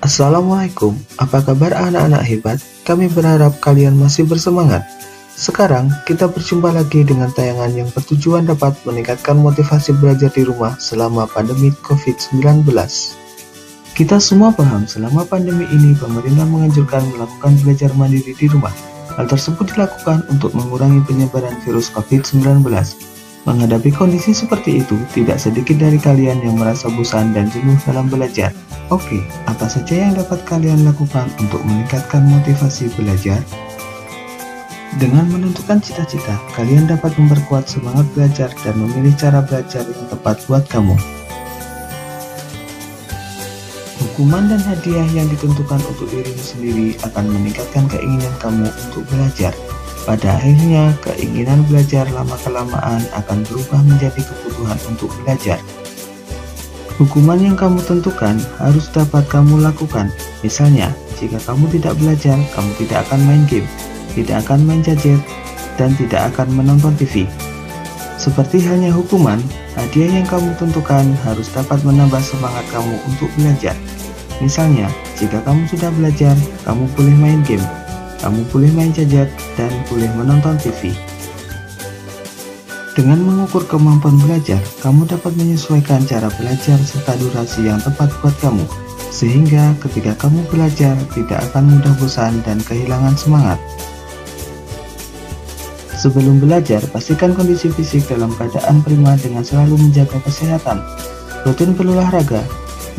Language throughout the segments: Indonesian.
Assalamualaikum, apa kabar anak-anak hebat? Kami berharap kalian masih bersemangat. Sekarang, kita berjumpa lagi dengan tayangan yang bertujuan dapat meningkatkan motivasi belajar di rumah selama pandemi COVID-19. Kita semua paham, selama pandemi ini pemerintah menganjurkan melakukan belajar mandiri di rumah. Hal tersebut dilakukan untuk mengurangi penyebaran virus COVID-19. Menghadapi kondisi seperti itu, tidak sedikit dari kalian yang merasa bosan dan jenuh dalam belajar. Oke, apa saja yang dapat kalian lakukan untuk meningkatkan motivasi belajar? Dengan menentukan cita-cita, kalian dapat memperkuat semangat belajar dan memilih cara belajar yang tepat buat kamu. Hukuman dan hadiah yang ditentukan untuk dirimu sendiri akan meningkatkan keinginan kamu untuk belajar. Pada akhirnya, keinginan belajar lama-kelamaan akan berubah menjadi kebutuhan untuk belajar. Hukuman yang kamu tentukan harus dapat kamu lakukan. Misalnya, jika kamu tidak belajar, kamu tidak akan main game, tidak akan main gadget, dan tidak akan menonton TV. Seperti halnya hukuman, hadiah yang kamu tentukan harus dapat menambah semangat kamu untuk belajar. Misalnya, jika kamu sudah belajar, kamu boleh main game, kamu boleh main gadget, dan boleh menonton TV. Dengan mengukur kemampuan belajar, kamu dapat menyesuaikan cara belajar serta durasi yang tepat buat kamu, sehingga ketika kamu belajar tidak akan mudah bosan dan kehilangan semangat. Sebelum belajar, pastikan kondisi fisik dalam keadaan prima dengan selalu menjaga kesehatan. Rutin berolahraga,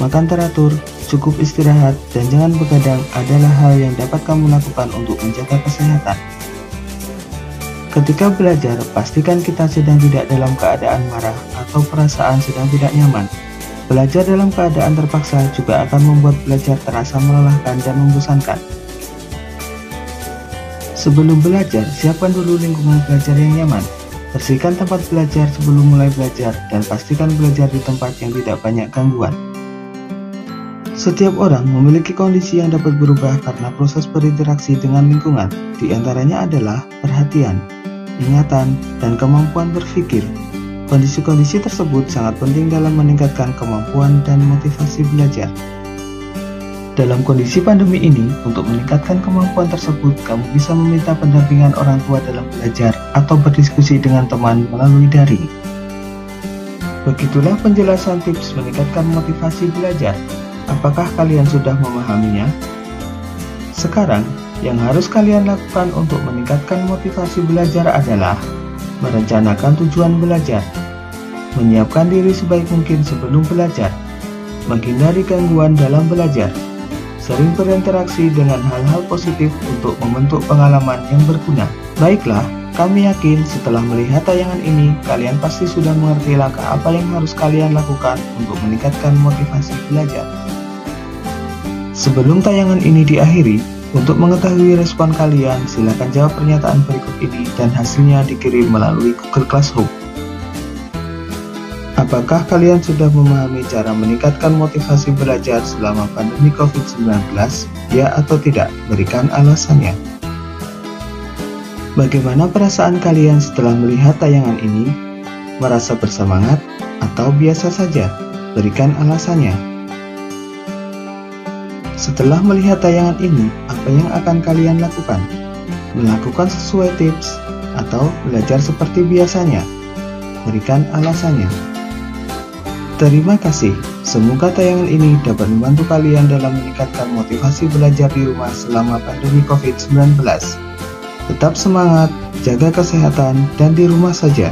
makan teratur, cukup istirahat, dan jangan begadang adalah hal yang dapat kamu lakukan untuk menjaga kesehatan. Ketika belajar, pastikan kita sedang tidak dalam keadaan marah atau perasaan sedang tidak nyaman. Belajar dalam keadaan terpaksa juga akan membuat belajar terasa melelahkan dan membosankan. Sebelum belajar, siapkan dulu lingkungan belajar yang nyaman. Bersihkan tempat belajar sebelum mulai belajar, dan pastikan belajar di tempat yang tidak banyak gangguan. Setiap orang memiliki kondisi yang dapat berubah karena proses berinteraksi dengan lingkungan. Di antaranya adalah perhatian, ingatan, dan kemampuan berpikir. Kondisi-kondisi tersebut sangat penting dalam meningkatkan kemampuan dan motivasi belajar. Dalam kondisi pandemi ini, untuk meningkatkan kemampuan tersebut, kamu bisa meminta pendampingan orang tua dalam belajar atau berdiskusi dengan teman melalui daring. Begitulah penjelasan tips meningkatkan motivasi belajar. Apakah kalian sudah memahaminya? Sekarang, yang harus kalian lakukan untuk meningkatkan motivasi belajar adalah merencanakan tujuan belajar, menyiapkan diri sebaik mungkin sebelum belajar, menghindari gangguan dalam belajar, sering berinteraksi dengan hal-hal positif untuk membentuk pengalaman yang berguna. Baiklah, kami yakin setelah melihat tayangan ini, kalian pasti sudah mengerti langkah apa yang harus kalian lakukan untuk meningkatkan motivasi belajar. Sebelum tayangan ini diakhiri, untuk mengetahui respon kalian, silakan jawab pernyataan berikut ini dan hasilnya dikirim melalui Google Classroom. Apakah kalian sudah memahami cara meningkatkan motivasi belajar selama pandemi COVID-19? Ya atau tidak? Berikan alasannya. Bagaimana perasaan kalian setelah melihat tayangan ini? Merasa bersemangat atau biasa saja? Berikan alasannya. Setelah melihat tayangan ini, apa yang akan kalian lakukan? Melakukan sesuai tips atau belajar seperti biasanya? Berikan alasannya. Terima kasih. Semoga tayangan ini dapat membantu kalian dalam meningkatkan motivasi belajar di rumah selama pandemi COVID-19. Tetap semangat, jaga kesehatan, dan di rumah saja.